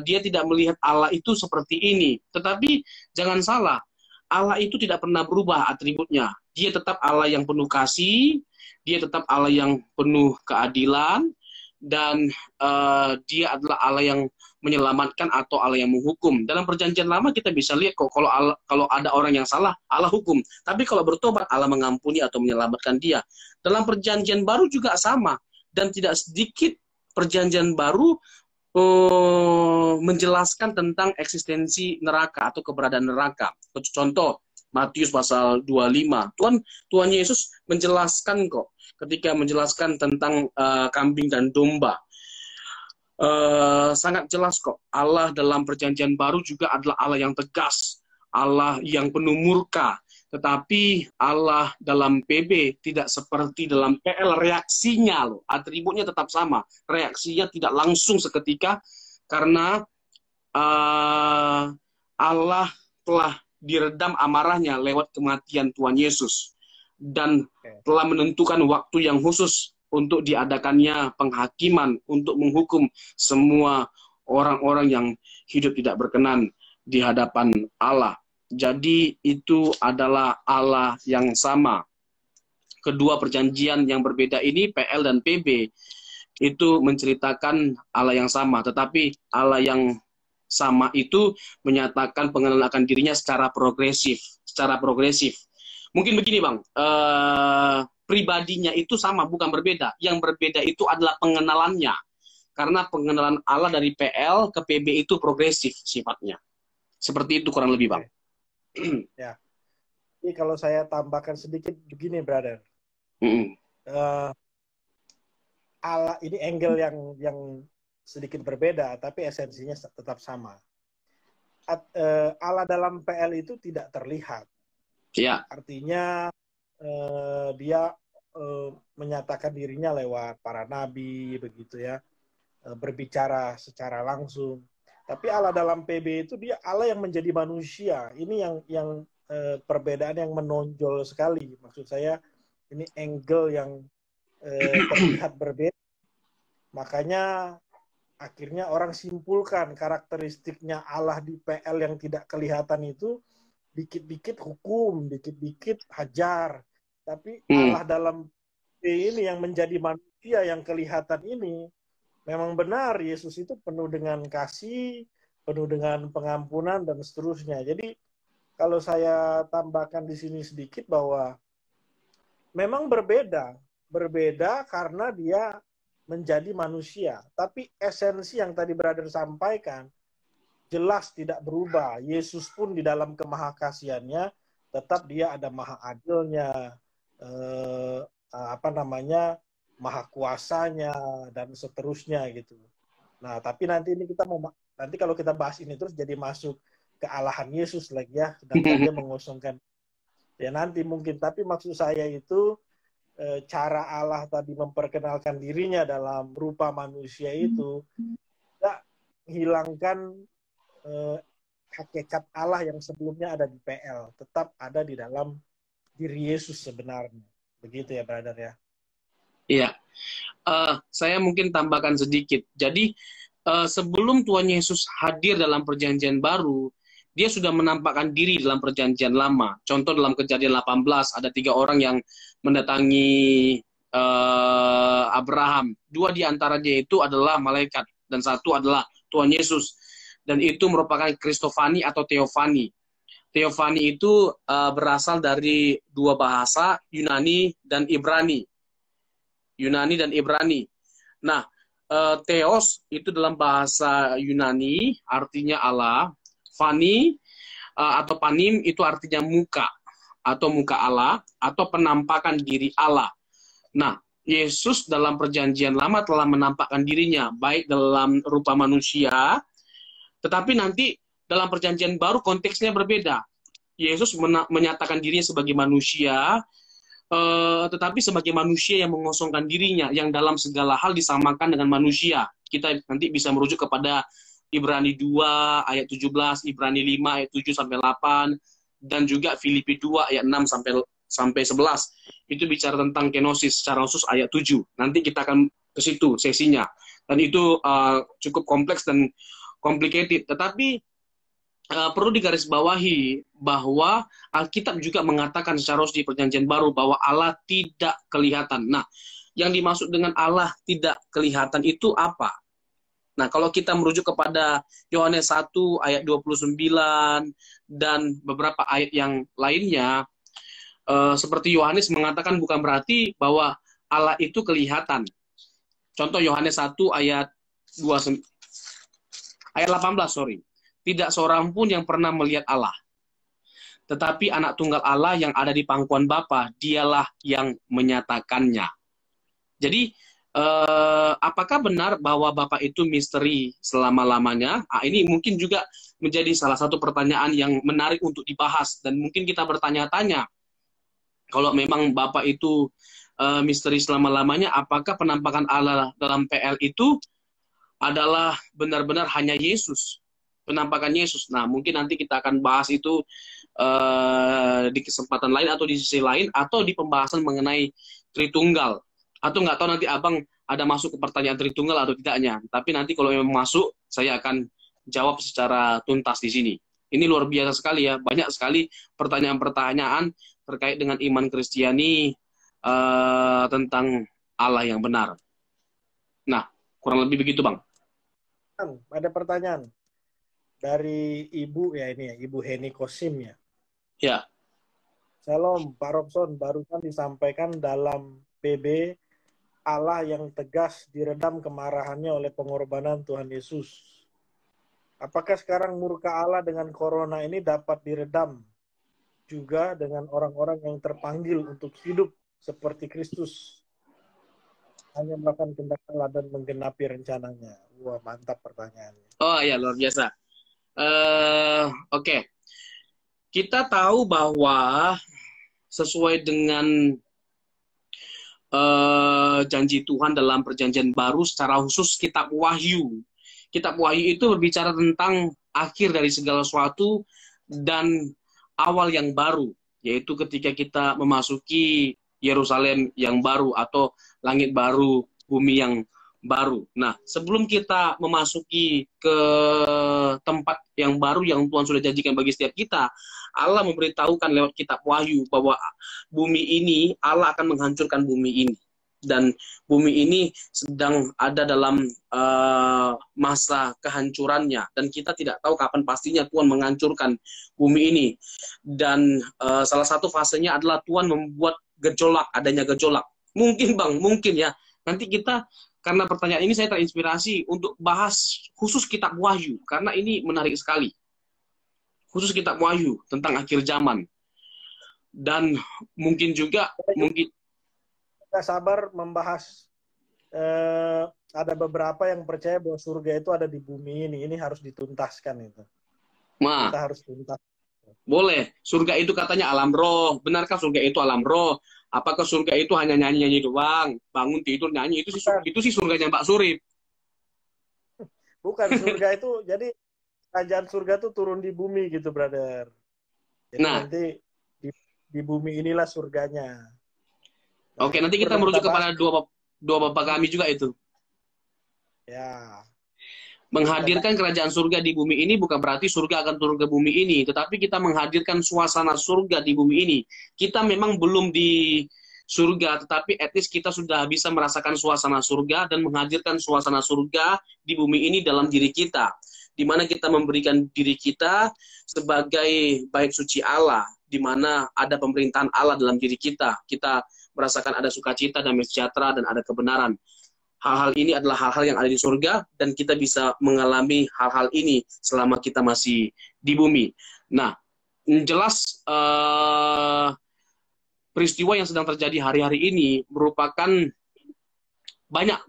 dia tidak melihat Allah itu seperti ini. Tetapi jangan salah, Allah itu tidak pernah berubah atributnya. Dia tetap Allah yang penuh kasih, dia tetap Allah yang penuh keadilan, dan dia adalah Allah yang menyelamatkan atau Allah yang menghukum. Dalam perjanjian lama kita bisa lihat kok kalau ada orang yang salah, Allah hukum. Tapi kalau bertobat, Allah mengampuni atau menyelamatkan dia. Dalam perjanjian baru juga sama. Dan tidak sedikit perjanjian baru menjelaskan tentang eksistensi neraka atau keberadaan neraka. Contoh, Matius pasal 25. Tuhan Yesus menjelaskan kok ketika menjelaskan tentang kambing dan domba. Sangat jelas kok. Allah dalam perjanjian baru juga adalah Allah yang tegas, Allah yang penuh murka. Tetapi Allah dalam PB tidak seperti dalam PL, reaksinya loh, atributnya tetap sama. Reaksinya tidak langsung seketika karena Allah telah diredam amarahnya lewat kematian Tuhan Yesus dan telah menentukan waktu yang khusus untuk diadakannya penghakiman untuk menghukum semua orang-orang yang hidup tidak berkenan di hadapan Allah. Jadi itu adalah Allah yang sama. Kedua perjanjian yang berbeda ini, PL dan PB, itu menceritakan Allah yang sama. Tetapi Allah yang sama itu menyatakan pengenalan akan dirinya secara progresif. Mungkin begini Bang, pribadinya itu sama, bukan berbeda. Yang berbeda itu adalah pengenalannya. Karena pengenalan Allah dari PL ke PB itu progresif sifatnya. Seperti itu kurang lebih Bang. Ya. Jadi kalau saya tambahkan sedikit begini, brother. Allah ini angle yang sedikit berbeda, tapi esensinya tetap sama. Allah dalam PL itu tidak terlihat. Ya. Artinya dia menyatakan dirinya lewat para nabi, begitu ya, berbicara secara langsung. Tapi Allah dalam PB itu dia Allah yang menjadi manusia. Ini yang perbedaan yang menonjol sekali. Maksud saya ini angle yang terlihat berbeda. Makanya akhirnya orang simpulkan karakteristiknya Allah di PL yang tidak kelihatan itu dikit-dikit hukum, dikit-dikit hajar. Tapi Allah dalam PB ini yang menjadi manusia yang kelihatan ini, memang benar Yesus itu penuh dengan kasih, penuh dengan pengampunan dan seterusnya. Jadi kalau saya tambahkan di sini sedikit bahwa memang berbeda karena dia menjadi manusia. Tapi esensi yang tadi brother sampaikan jelas tidak berubah. Yesus pun di dalam kemahakasiannya tetap dia ada maha adilnya, maha kuasanya dan seterusnya gitu. Nah, tapi nanti ini nanti kalau kita bahas ini terus jadi masuk kealahan Yesus lagi ya, sedangkan dia mengosongkan. Ya nanti mungkin, tapi maksud saya itu cara Allah tadi memperkenalkan dirinya dalam rupa manusia itu tidak hilangkan hakikat Allah yang sebelumnya ada di PL, tetap ada di dalam diri Yesus sebenarnya. Begitu ya, brother ya. Iya. Saya mungkin tambahkan sedikit. Jadi sebelum Tuhan Yesus hadir dalam perjanjian baru, dia sudah menampakkan diri dalam perjanjian lama. Contoh dalam Kejadian 18, ada 3 orang yang mendatangi Abraham. 2 di antaranya itu adalah malaikat, dan 1 adalah Tuhan Yesus. Dan itu merupakan Kristofani atau Teofani. Teofani itu berasal dari 2 bahasa, Yunani dan Ibrani. Yunani dan Ibrani. Nah, Theos itu dalam bahasa Yunani artinya Allah. Fani atau panim itu artinya muka atau muka Allah atau penampakan diri Allah. Nah, Yesus dalam perjanjian lama telah menampakkan dirinya baik dalam rupa manusia, tetapi nanti dalam perjanjian baru konteksnya berbeda. Yesus menyatakan dirinya sebagai manusia, tetapi sebagai manusia yang mengosongkan dirinya, yang dalam segala hal disamakan dengan manusia. Kita nanti bisa merujuk kepada Ibrani 2 ayat 17, Ibrani 5 ayat 7 sampai 8, dan juga Filipi 2 ayat 6 sampai 11. Itu bicara tentang kenosis secara khusus ayat 7. Nanti kita akan ke situ sesinya. Dan itu cukup kompleks dan complicated. Tetapi perlu digarisbawahi bahwa Alkitab juga mengatakan secara khusus di perjanjian baru bahwa Allah tidak kelihatan. Nah, yang dimaksud dengan Allah tidak kelihatan itu apa? Nah, kalau kita merujuk kepada Yohanes 1 ayat 29 dan beberapa ayat yang lainnya, seperti Yohanes mengatakan bukan berarti bahwa Allah itu kelihatan. Contoh Yohanes 1 ayat 18, sorry. Tidak seorang pun yang pernah melihat Allah. Tetapi anak tunggal Allah yang ada di pangkuan Bapa, dialah yang menyatakannya. Jadi, apakah benar bahwa Bapa itu misteri selama-lamanya? Ini mungkin juga menjadi salah satu pertanyaan yang menarik untuk dibahas. Dan mungkin kita bertanya-tanya, kalau memang Bapa itu misteri selama-lamanya, apakah penampakan Allah dalam PL itu adalah benar-benar hanya Yesus? Penampakan Yesus. Nah, mungkin nanti kita akan bahas itu di kesempatan lain atau di sisi lain, atau di pembahasan mengenai Tritunggal. Atau nggak tahu nanti abang ada masuk ke pertanyaan Tritunggal atau tidaknya. Tapi nanti kalau memang masuk, saya akan jawab secara tuntas di sini. Ini luar biasa sekali ya. Banyak sekali pertanyaan-pertanyaan terkait dengan iman Kristiani tentang Allah yang benar. Nah, kurang lebih begitu, Bang. Ada pertanyaan dari Ibu ya, ini ya, Ibu Heni Kosim ya. Ya. Shalom, Pak Robson. Barusan disampaikan dalam PB, Allah yang tegas diredam kemarahannya oleh pengorbanan Tuhan Yesus. Apakah sekarang murka Allah dengan corona ini dapat diredam juga dengan orang-orang yang terpanggil untuk hidup seperti Kristus, hanya melakukan kehendak Allah dan menggenapi rencananya? Wah, mantap pertanyaannya. Oh ya, luar biasa. Oke. Kita tahu bahwa sesuai dengan janji Tuhan dalam perjanjian baru, secara khusus kitab Wahyu. Kitab Wahyu itu berbicara tentang akhir dari segala sesuatu dan awal yang baru, yaitu ketika kita memasuki Yerusalem yang baru atau langit baru, bumi yang baru. Nah, sebelum kita memasuki ke tempat yang baru yang Tuhan sudah janjikan bagi setiap kita, Allah memberitahukan lewat kitab Wahyu bahwa bumi ini, Allah akan menghancurkan bumi ini. Dan bumi ini sedang ada dalam masa kehancurannya. Dan kita tidak tahu kapan pastinya Tuhan menghancurkan bumi ini. Dan salah satu fasenya adalah Tuhan membuat gejolak, adanya gejolak. Mungkin Bang, mungkin ya, Nanti kita, karena pertanyaan ini saya terinspirasi untuk bahas khusus kitab Wahyu, karena ini menarik sekali. Khusus kitab Wahyu tentang akhir zaman. Dan mungkin juga, mungkin Kita sabar membahas, ada beberapa yang percaya bahwa surga itu ada di bumi ini. Ini harus dituntaskan itu. Kita harus tuntas. boleh. Surga itu katanya alam roh. Benarkah surga itu alam roh? Apakah surga itu hanya nyanyi-nyanyi doang? Bangun tidur nyanyi. Itu sih surganya Mbak Surip. Bukan, surga itu, jadi kerajaan surga itu turun di bumi gitu, brother. Jadi Nah, nanti di bumi inilah surganya. Nah, oke, nanti kita merujuk kepada dua bapak kami juga itu. Ya. Menghadirkan kerajaan surga di bumi ini bukan berarti surga akan turun ke bumi ini, tetapi kita menghadirkan suasana surga di bumi ini. Kita memang belum di surga, tetapi etis kita sudah bisa merasakan suasana surga dan menghadirkan suasana surga di bumi ini dalam diri kita, di mana kita memberikan diri kita sebagai bait suci Allah, di mana ada pemerintahan Allah dalam diri kita. Kita merasakan ada sukacita, damai sejahtera, dan ada kebenaran. Hal-hal ini adalah hal-hal yang ada di surga, dan kita bisa mengalami hal-hal ini selama kita masih di bumi. Nah, jelas peristiwa yang sedang terjadi hari-hari ini merupakan banyak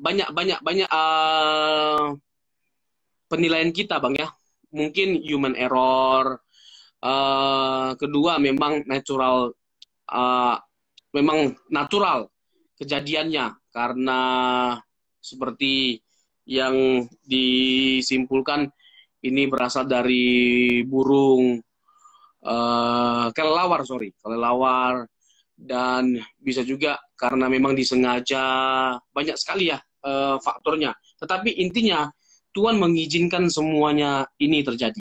penilaian kita, Bang, ya. Mungkin human error. Kedua, memang natural kejadiannya, karena seperti yang disimpulkan ini berasal dari burung kelelawar, dan bisa juga karena memang disengaja. Banyak sekali ya faktornya. Tetapi intinya Tuhan mengizinkan semuanya ini terjadi.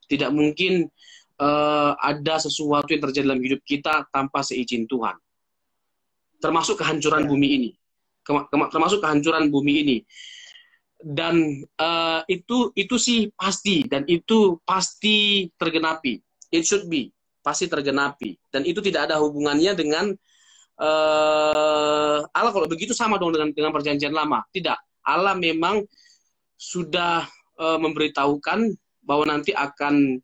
Tidak mungkin ada sesuatu yang terjadi dalam hidup kita tanpa seizin Tuhan. Termasuk kehancuran bumi ini. Termasuk kehancuran bumi ini. Dan itu sih pasti, dan itu pasti tergenapi. It should be, pasti tergenapi. Dan itu tidak ada hubungannya dengan Allah. Kalau begitu sama dong dengan perjanjian lama. Tidak. Allah memang sudah memberitahukan bahwa nanti akan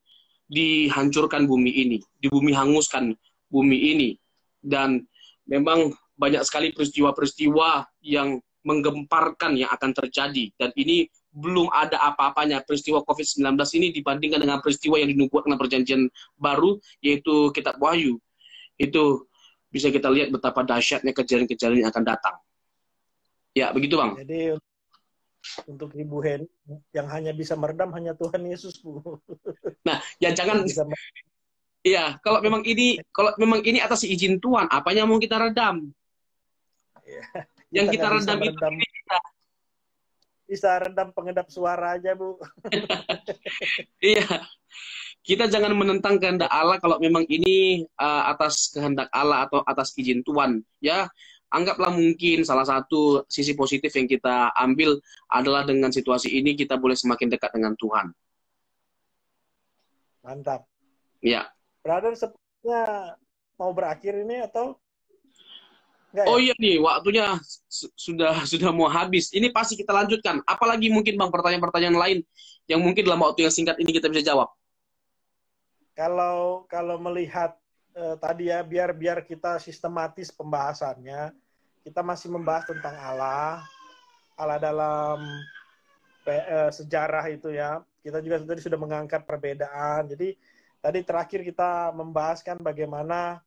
dihancurkan bumi ini, di bumi hanguskan bumi ini. Dan memang banyak sekali peristiwa-peristiwa yang menggemparkan yang akan terjadi. Dan ini belum ada apa-apanya. Peristiwa COVID-19 ini dibandingkan dengan peristiwa yang dinubuatkan dalam perjanjian baru, yaitu kitab Wahyu. Itu bisa kita lihat betapa dahsyatnya kejadian-kejadian yang akan datang. Ya, begitu, Bang. Jadi untuk Ibu Hen, yang hanya bisa meredam hanya Tuhan Yesus, Bu. Nah, ya jangan. Iya, kalau memang ini atas izin Tuhan, apanya mau kita redam? Ya, yang kita redam itu kita. Bisa redam pengedap suara aja, Bu. Iya. Kita jangan menentang kehendak Allah kalau memang ini atas kehendak Allah atau atas izin Tuhan. Ya, anggaplah mungkin salah satu sisi positif yang kita ambil adalah dengan situasi ini kita boleh semakin dekat dengan Tuhan. Mantap. Ya. Brother, sepertinya mau berakhir ini atau enggak? Oh iya nih, waktunya sudah mau habis. Ini pasti kita lanjutkan. Apalagi mungkin, Bang, pertanyaan-pertanyaan lain yang mungkin dalam waktu yang singkat ini kita bisa jawab. Kalau melihat tadi ya, biar kita sistematis pembahasannya, kita masih membahas tentang Allah dalam sejarah itu ya. Kita juga tadi sudah mengangkat perbedaan. Jadi tadi terakhir kita membahaskan bagaimana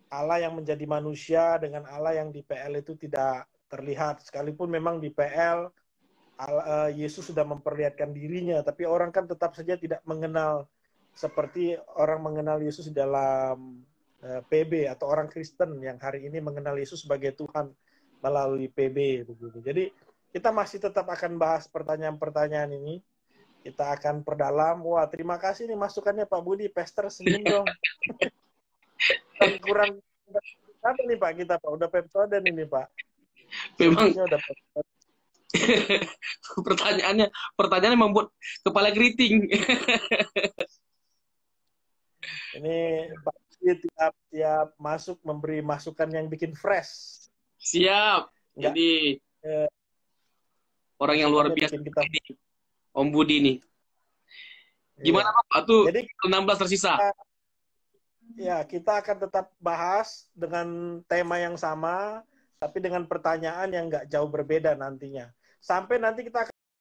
Allah yang menjadi manusia dengan Allah yang di PL itu tidak terlihat. Sekalipun memang di PL Yesus sudah memperlihatkan dirinya, tapi orang kan tetap saja tidak mengenal seperti orang mengenal Yesus dalam PB, atau orang Kristen yang hari ini mengenal Yesus sebagai Tuhan melalui PB begitu. Jadi kita masih tetap akan bahas pertanyaan-pertanyaan ini. Kita akan perdalam. Wah, terima kasih nih masukannya Pak Budi. Pester senyum dong. kurang apa nih Pak kita, Pak? Udah pepsoden ini, Pak. Memang udah pertanyaannya membuat kepala keriting. Ini Pak tiap masuk memberi masukan yang bikin fresh. Siap. Jadi orang yang luar Masukannya biasa bikin kita. ini, Om Budi nih. Iya. Gimana Pak? Tuh Jadi 16 tersisa. ya, kita akan tetap bahas dengan tema yang sama, tapi dengan pertanyaan yang nggak jauh berbeda nantinya. Sampai nanti kita